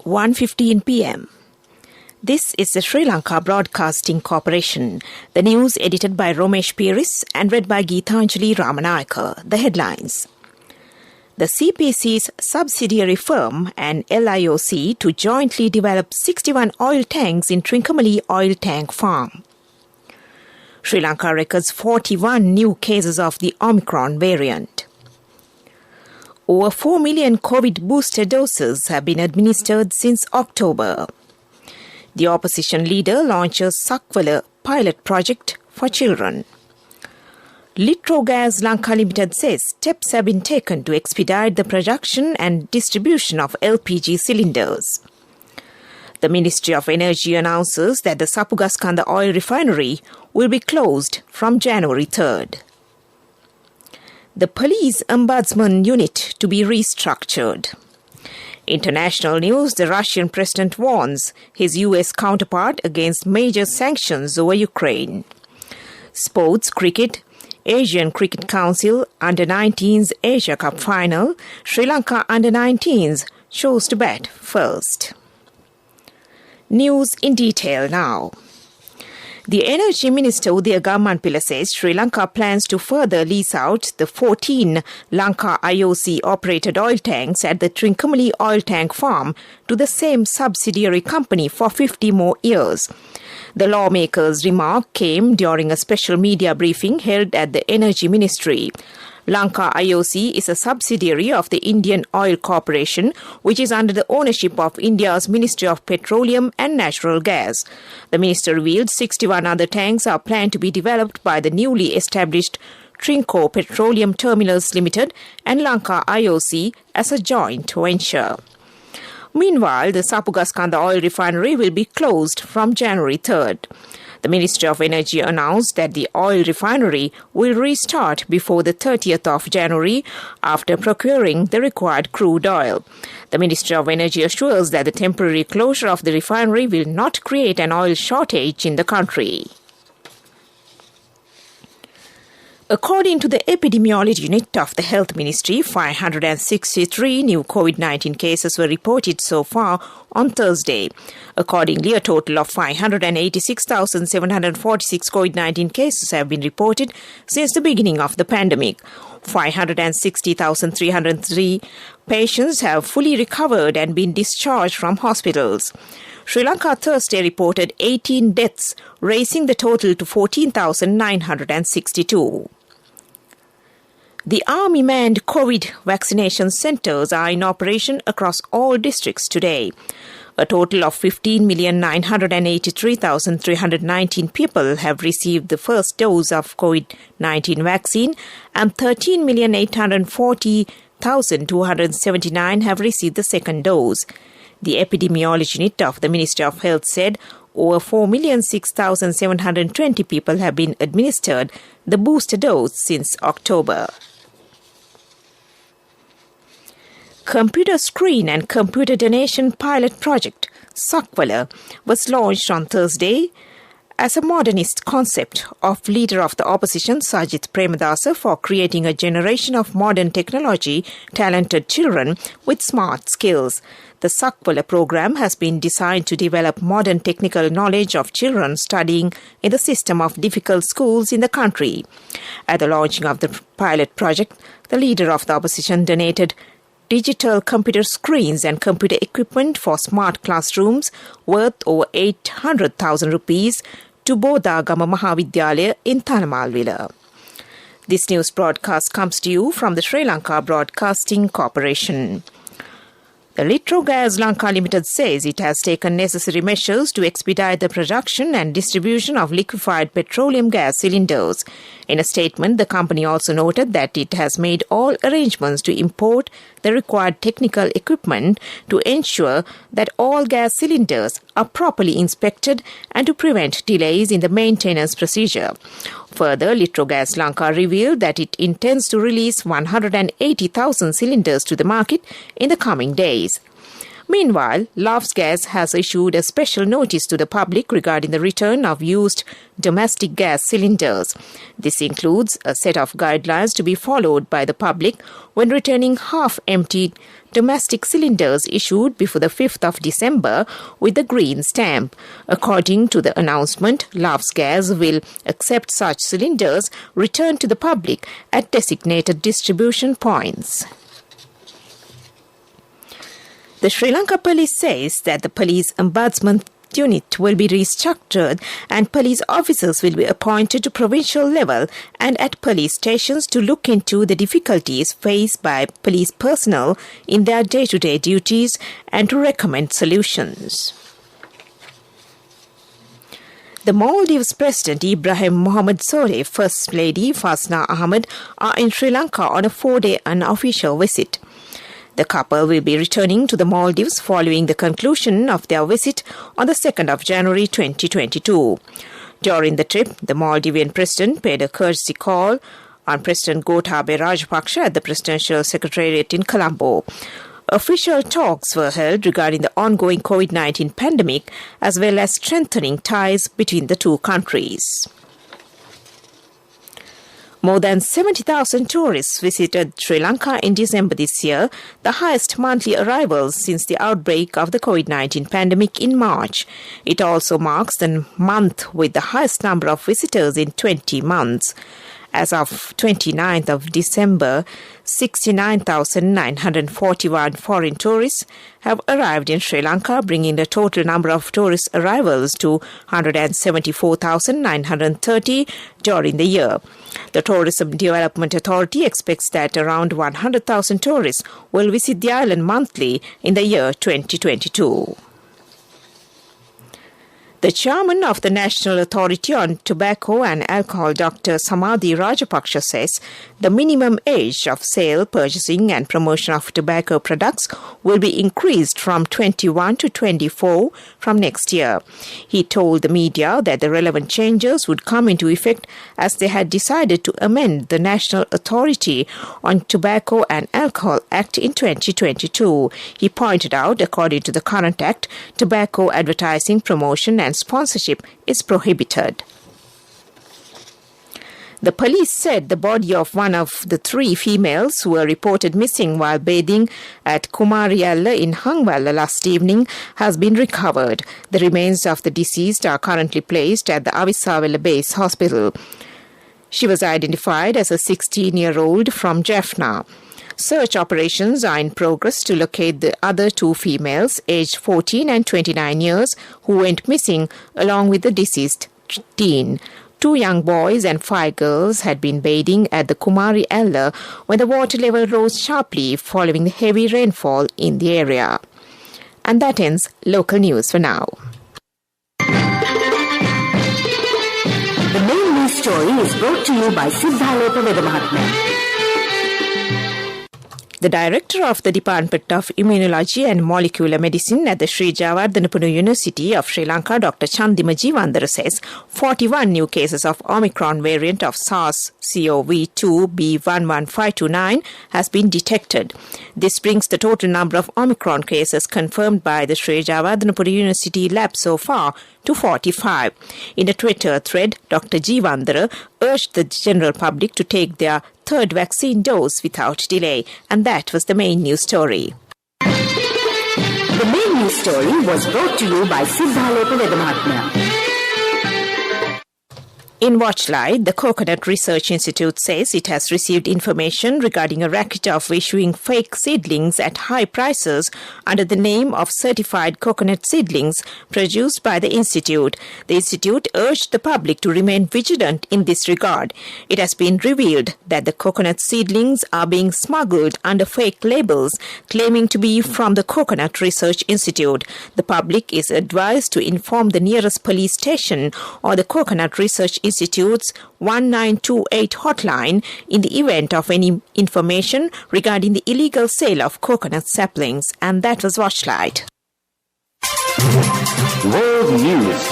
1:15 p.m. This is the Sri Lanka Broadcasting Corporation. The news edited by Romesh Piris and read by Geethanjali Ramanayaka. The headlines. The CPC's subsidiary firm and LIOC to jointly develop 61 oil tanks in Trincomalee Oil Tank Farm. Sri Lanka records 41 new cases of the Omicron variant. Over 4 million COVID booster doses have been administered since October. The opposition leader launches Sakvala pilot project for children. Litrogas Lanka Limited says steps have been taken to expedite the production and distribution of LPG cylinders. The Ministry of Energy announces that the Sapugaskanda oil refinery will be closed from January 3rd. The Police Ombudsman Unit to be restructured. International news, the Russian president warns his US counterpart against major sanctions over Ukraine. Sports cricket, Asian Cricket Council Under-19s Asia Cup final, Sri Lanka Under-19s chose to bat first. News in detail now. The Energy Minister Udaya Gammanpila says Sri Lanka plans to further lease out the 14 Lanka IOC-operated oil tanks at the Trincomalee Oil Tank Farm to the same subsidiary company for 50 more years. The lawmaker's remark came during a special media briefing held at the Energy Ministry. Lanka IOC is a subsidiary of the Indian Oil Corporation, which is under the ownership of India's Ministry of Petroleum and Natural Gas. The minister revealed 61 other tanks are planned to be developed by the newly established Trinco Petroleum Terminals Limited and Lanka IOC as a joint venture. Meanwhile, the Sapugaskanda oil refinery will be closed from January 3rd. The Ministry of Energy announced that the oil refinery will restart before the 30th of January after procuring the required crude oil. The Ministry of Energy assures that the temporary closure of the refinery will not create an oil shortage in the country. According to the Epidemiology Unit of the Health Ministry, 563 new COVID-19 cases were reported so far on Thursday. Accordingly, a total of 586,746 COVID-19 cases have been reported since the beginning of the pandemic. 560,303 patients have fully recovered and been discharged from hospitals. Sri Lanka Thursday reported 18 deaths, raising the total to 14,962. The Army-manned COVID vaccination centres are in operation across all districts today. A total of 15,983,319 people have received the first dose of COVID-19 vaccine and 13,840,279 have received the second dose. The Epidemiology Unit of the Ministry of Health said over 4,006,720 people have been administered the booster dose since October. Computer Screen and Computer Donation Pilot Project, Sakvala, was launched on Thursday as a modernist concept of leader of the opposition Sajith Premadasa for creating a generation of modern technology talented children with smart skills. The Sakvala program has been designed to develop modern technical knowledge of children studying in the system of difficult schools in the country. At the launching of the pilot project, the leader of the opposition donated digital computer screens and computer equipment for smart classrooms worth over 800,000 rupees to Bodhagama Mahavidyalaya in Thanamalwila. This news broadcast comes to you from the Sri Lanka Broadcasting Corporation. The Litrogas Lanka Limited says it has taken necessary measures to expedite the production and distribution of liquefied petroleum gas cylinders. In a statement, the company also noted that it has made all arrangements to import the required technical equipment to ensure that all gas cylinders are properly inspected and to prevent delays in the maintenance procedure. Further, Litrogas Lanka revealed that it intends to release 180,000 cylinders to the market in the coming days. Meanwhile, Loves Gas has issued a special notice to the public regarding the return of used domestic gas cylinders. This includes a set of guidelines to be followed by the public when returning half-empty domestic cylinders issued before the 5th of December with the green stamp. According to the announcement, Loves Gas will accept such cylinders returned to the public at designated distribution points. The Sri Lanka Police says that the Police Ombudsman Unit will be restructured and police officers will be appointed to provincial level and at police stations to look into the difficulties faced by police personnel in their day-to-day duties and to recommend solutions. The Maldives President Ibrahim Mohammed Soleh, First Lady Fasna Ahmed are in Sri Lanka on a 4-day unofficial visit. The couple will be returning to the Maldives following the conclusion of their visit on the 2nd of January 2022. During the trip, the Maldivian president paid a courtesy call on President Gotabaya Rajapaksa at the Presidential Secretariat in Colombo. Official talks were held regarding the ongoing COVID-19 pandemic as well as strengthening ties between the two countries. More than 70,000 tourists visited Sri Lanka in December this year, the highest monthly arrivals since the outbreak of the COVID-19 pandemic in March. It also marks the month with the highest number of visitors in 20 months. As of 29th of December, 69,941 foreign tourists have arrived in Sri Lanka, bringing the total number of tourist arrivals to 174,930 during the year. The Tourism Development Authority expects that around 100,000 tourists will visit the island monthly in the year 2022. The chairman of the National Authority on Tobacco and Alcohol, Dr. Samadhi Rajapaksa, says the minimum age of sale, purchasing and promotion of tobacco products will be increased from 21 to 24 from next year. He told the media that the relevant changes would come into effect as they had decided to amend the National Authority on Tobacco and Alcohol Act in 2022. He pointed out, according to the current act, tobacco advertising, promotion and sponsorship is prohibited. The police said the body of one of the 3 females who were reported missing while bathing at Kumarialla in Hangwalla last evening has been recovered. The remains of the deceased are currently placed at the Avisawala Base Hospital. She was identified as a 16-year-old from Jaffna. Search operations are in progress to locate the other 2 females, aged 14 and 29 years, who went missing along with the deceased teen. 2 young boys and 5 girls had been bathing at the Kumari Ella when the water level rose sharply following the heavy rainfall in the area. And that ends local news for now. The main news story is brought to you by Siddhaloka Vedamahatma. The director of the Department of Immunology and Molecular Medicine at the Sri Javardhanapura University of Sri Lanka, Dr. Chandima Jeevandara, says 41 new cases of Omicron variant of SARS-CoV-2 B11529 has been detected. This brings the total number of Omicron cases confirmed by the Sri Javardhanapura University lab so far to 45. In a Twitter thread, Dr. Jeevandara urged the general public to take their 3rd vaccine dose without delay. And that was the main news story. The main news story was brought to you by Siddhaloka Vedamahatma. In Watchlight, the Coconut Research Institute says it has received information regarding a racket of issuing fake seedlings at high prices under the name of certified coconut seedlings produced by the institute. The institute urged the public to remain vigilant in this regard. It has been revealed that the coconut seedlings are being smuggled under fake labels claiming to be from the Coconut Research Institute. The public is advised to inform the nearest police station or the Coconut Research Institute's 1928 hotline in the event of any information regarding the illegal sale of coconut saplings. And that was Watchlight. World News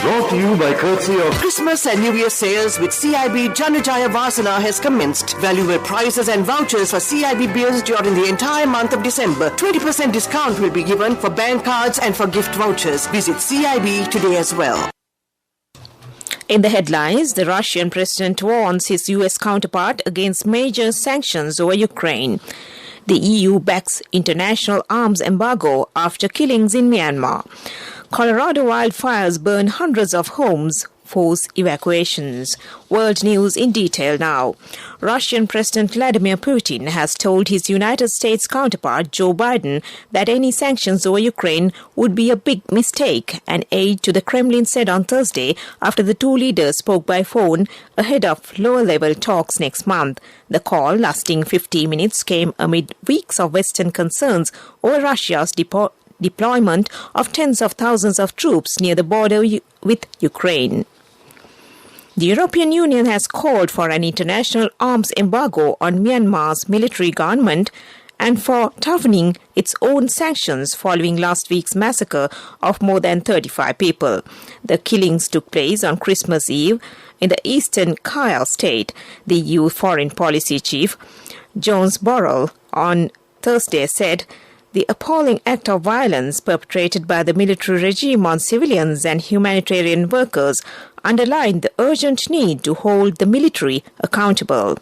brought Brought to you by courtesy of Christmas and New Year sales with CIB Janujaya Vasana has commenced. Valuable prizes and vouchers for CIB beers during the entire month of December. 20% discount will be given for bank cards and for gift vouchers. Visit CIB today as well. In the headlines, the Russian president warns his US counterpart against major sanctions over Ukraine. The EU backs international arms embargo after killings in Myanmar. Colorado wildfires burn hundreds of homes, force evacuations. World news in detail now. Russian President Vladimir Putin has told his United States counterpart Joe Biden that any sanctions over Ukraine would be a big mistake, an aide to the Kremlin said on Thursday after the two leaders spoke by phone ahead of lower-level talks next month. The call, lasting 50 minutes, came amid weeks of Western concerns over Russia's deployment of tens of thousands of troops near the border with Ukraine. The European Union has called for an international arms embargo on Myanmar's military government and for toughening its own sanctions following last week's massacre of more than 35 people. The killings took place on Christmas Eve in the eastern Kayah state. The EU Foreign Policy Chief, Jones Borrell, on Thursday said the appalling act of violence perpetrated by the military regime on civilians and humanitarian workers underlined the urgent need to hold the military accountable.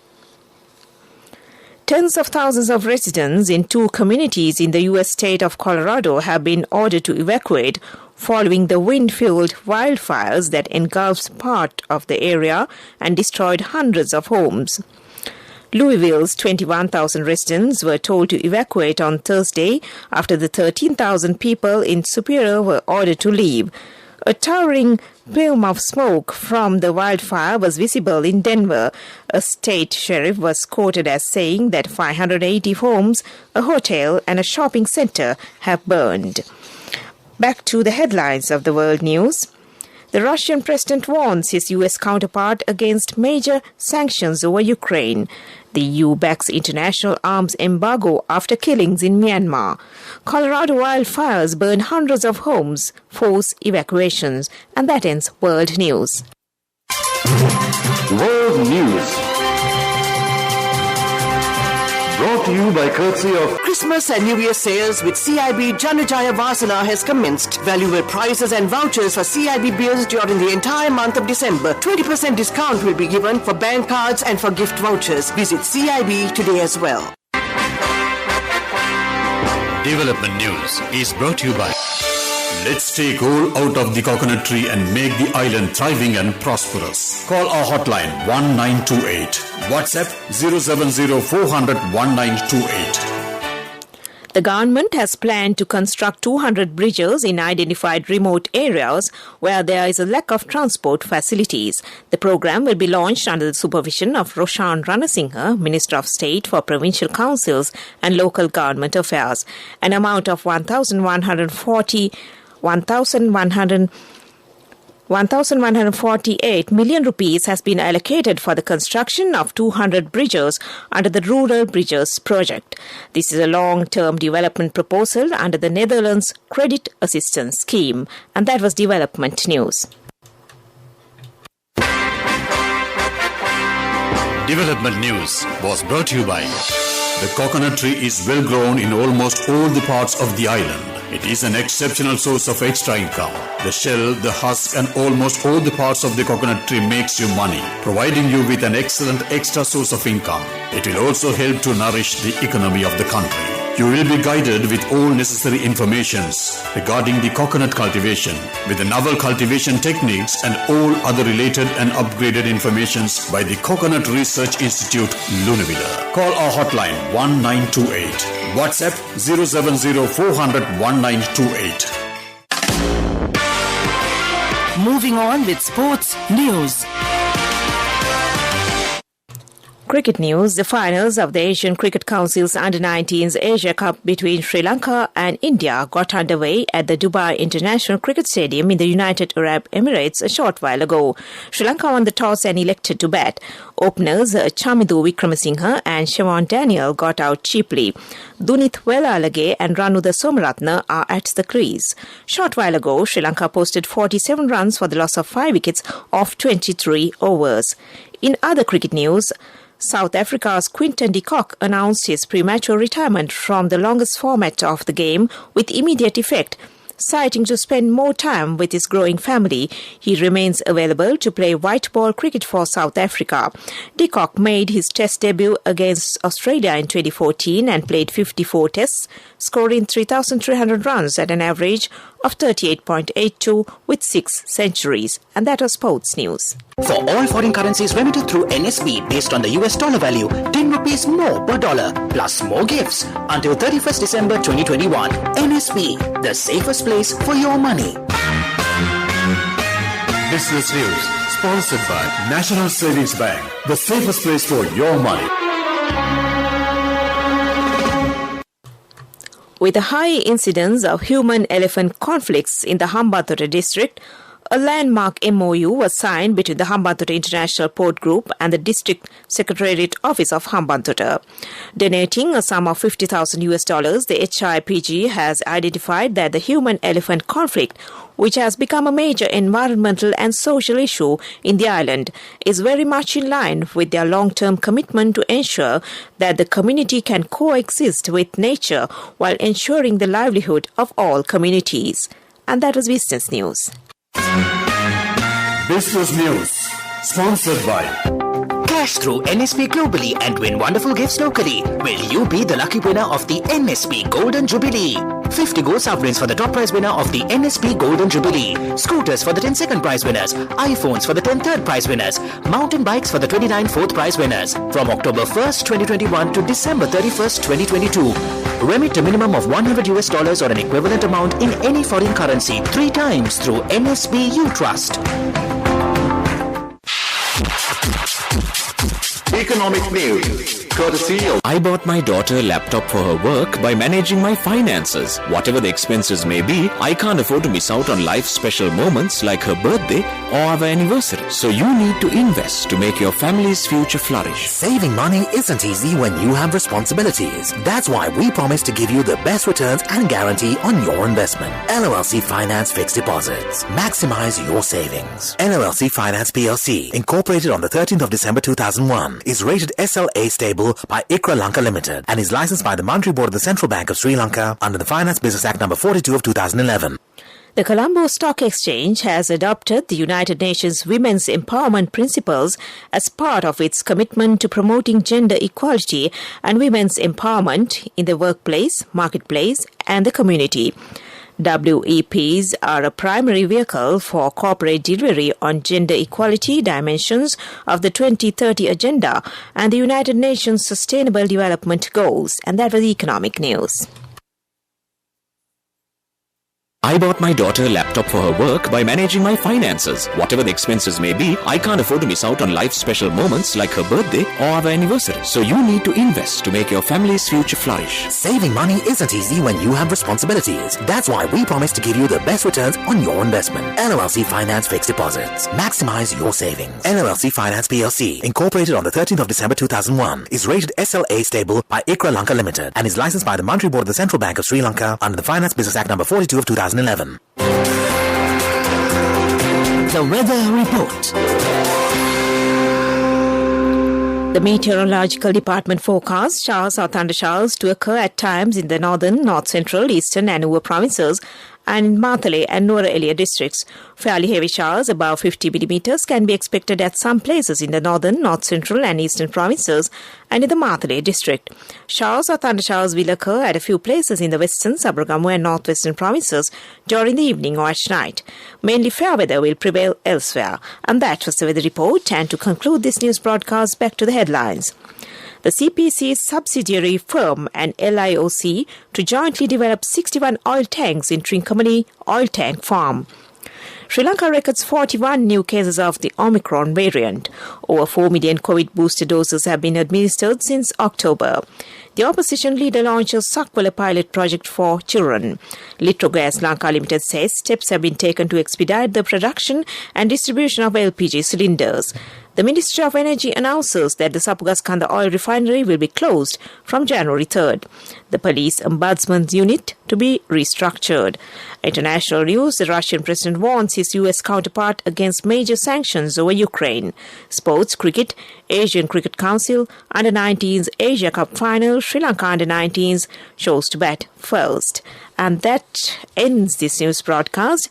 Tens of thousands of residents in two communities in the U.S. state of Colorado have been ordered to evacuate following the wind-fueled wildfires that engulfed part of the area and destroyed hundreds of homes. Louisville's 21,000 residents were told to evacuate on Thursday after the 13,000 people in Superior were ordered to leave. A towering plume of smoke from the wildfire was visible in Denver. A state sheriff was quoted as saying that 580 homes, a hotel and a shopping center have burned. Back to the headlines of the world news. The Russian president warns his U.S. counterpart against major sanctions over Ukraine. The EU backs international arms embargo after killings in Myanmar. Colorado wildfires burn hundreds of homes, force evacuations. And that ends World News. World News. Brought to you by courtesy of Christmas and New Year sales with CIB Janujaya Vasana has commenced. Valuable prizes and vouchers for CIB beers during the entire month of December. 20% discount will be given for bank cards and for gift vouchers. Visit CIB today as well. Development News is brought to you by Let's take coal out of the coconut tree and make the island thriving and prosperous. Call our hotline 1928. WhatsApp 070 400 1928. The government has planned to construct 200 bridges in identified remote areas where there is a lack of transport facilities. The program will be launched under the supervision of Roshan Ranasinghe, Minister of State for Provincial Councils and Local Government Affairs. An amount of 1,148 million rupees has been allocated for the construction of 200 bridges under the Rural Bridges Project. This is a long-term development proposal under the Netherlands Credit Assistance Scheme. And that was Development News. Development News was brought to you by the coconut tree is well grown in almost all the parts of the island. It is an exceptional source of extra income. The shell, the husk and almost all the parts of the coconut tree makes you money, providing you with an excellent extra source of income. It will also help to nourish the economy of the country. You will be guided with all necessary informations regarding the coconut cultivation, with the novel cultivation techniques and all other related and upgraded informations by the Coconut Research Institute, Lunavilla. Call our hotline 1928. WhatsApp 070 400 1928. Moving on with sports news. Cricket news. The finals of the Asian Cricket Council's Under-19s Asia Cup between Sri Lanka and India got underway at the Dubai International Cricket Stadium in the United Arab Emirates a short while ago. Sri Lanka won the toss and elected to bat. Openers Chamidu Wickramasinghe and Siobhan Daniel got out cheaply. Dunith Welalage and Ranudha Somaratne are at the crease. Short while ago, Sri Lanka posted 47 runs for the loss of 5 wickets off 23 overs. In other cricket news, South Africa's Quinton de Kock announced his premature retirement from the longest format of the game with immediate effect. Citing to spend more time with his growing family, he remains available to play white ball cricket for South Africa. De Kock made his test debut against Australia in 2014 and played 54 tests, scoring 3,300 runs at an average of 38.82 with 6 centuries. And that was sports news. For all foreign currencies remitted through NSB based on the US dollar value, 10 rupees more per dollar, plus more gifts until 31st December 2021. NSB, the safest place for your money. Business news sponsored by National Savings Bank, the safest place for your money. With a high incidence of human-elephant conflicts in the Hambantota district, a landmark MOU was signed between the Hambantota International Port Group and the District Secretariat Office of Hambantota. Donating a sum of $50,000 the HIPG has identified that the human-elephant conflict, which has become a major environmental and social issue in the island, is very much in line with their long-term commitment to ensure that the community can coexist with nature while ensuring the livelihood of all communities. And that was Business News. Business news sponsored by Cash through NSB globally and win wonderful gifts locally. Will you be the lucky winner of the NSB Golden Jubilee? 50 gold sovereigns for the top prize winner of the NSB Golden Jubilee. Scooters for the 10 second prize winners. iPhones for the 10 third prize winners. Mountain bikes for the 29 fourth prize winners. From October 1st, 2021 to December 31st, 2022. Remit a minimum of $100 or an equivalent amount in any foreign currency 3 times through NSB U Trust. Economic news, courtesy of... I bought my daughter a laptop for her work by managing my finances. Whatever the expenses may be, I can't afford to miss out on life's special moments like her birthday or our anniversary. So you need to invest to make your family's future flourish. Saving money isn't easy when you have responsibilities. That's why we promise to give you the best returns and guarantee on your investment. LOLC Finance Fixed Deposits. Maximize your savings. LOLC Finance PLC, incorporated on the 13th of December 2001, is rated SLA stable by ICRA Lanka Limited and is licensed by the Monetary Board of the Central Bank of Sri Lanka under the Finance Business Act No. 42 of 2011. The Colombo Stock Exchange has adopted the United Nations Women's Empowerment Principles as part of its commitment to promoting gender equality and women's empowerment in the workplace, marketplace, and the community. WEPs are a primary vehicle for corporate delivery on gender equality dimensions of the 2030 Agenda and the United Nations Sustainable Development Goals. And that was economic news. I bought my daughter a laptop for her work by managing my finances. Whatever the expenses may be, I can't afford to miss out on life's special moments like her birthday or our anniversary. So you need to invest to make your family's future flourish. Saving money isn't easy when you have responsibilities. That's why we promise to give you the best returns on your investment. LOLC Finance Fixed Deposits. Maximize your savings. LOLC Finance PLC, incorporated on the 13th of December 2001, is rated SLA stable by ICRA Lanka Limited and is licensed by the Monetary Board of the Central Bank of Sri Lanka under the Finance Business Act No. 42 of 2011. The weather report. The Meteorological Department forecasts showers or thundershowers to occur at times in the northern, north central, eastern and Nuwa provinces and in Matale and Nuwara Eliya districts. Fairly heavy showers above 50 millimeters can be expected at some places in the northern, north central and eastern provinces and in the Matale district. Showers or thundershowers will occur at a few places in the western, Sabaragamu and northwestern provinces during the evening or at night. Mainly fair weather will prevail elsewhere. And that was the weather report. And to conclude this news broadcast, back to the headlines. The CPC's subsidiary firm and LIOC to jointly develop 61 oil tanks in Trincomalee Oil Tank Farm. Sri Lanka records 41 new cases of the Omicron variant. Over 4 million COVID booster doses have been administered since October. The opposition leader launched a Sakwala pilot project for children. Litrogas Lanka Limited says steps have been taken to expedite the production and distribution of LPG cylinders. The Ministry of Energy announces that the Sapugaskanda oil refinery will be closed from January 3rd. The Police Ombudsman Unit to be restructured. International news, the Russian president warns his US counterpart against major sanctions over Ukraine. Sports, cricket, Asian Cricket Council, Under-19s Asia Cup final, Sri Lanka Under-19s chose to bat first. And that ends this news broadcast.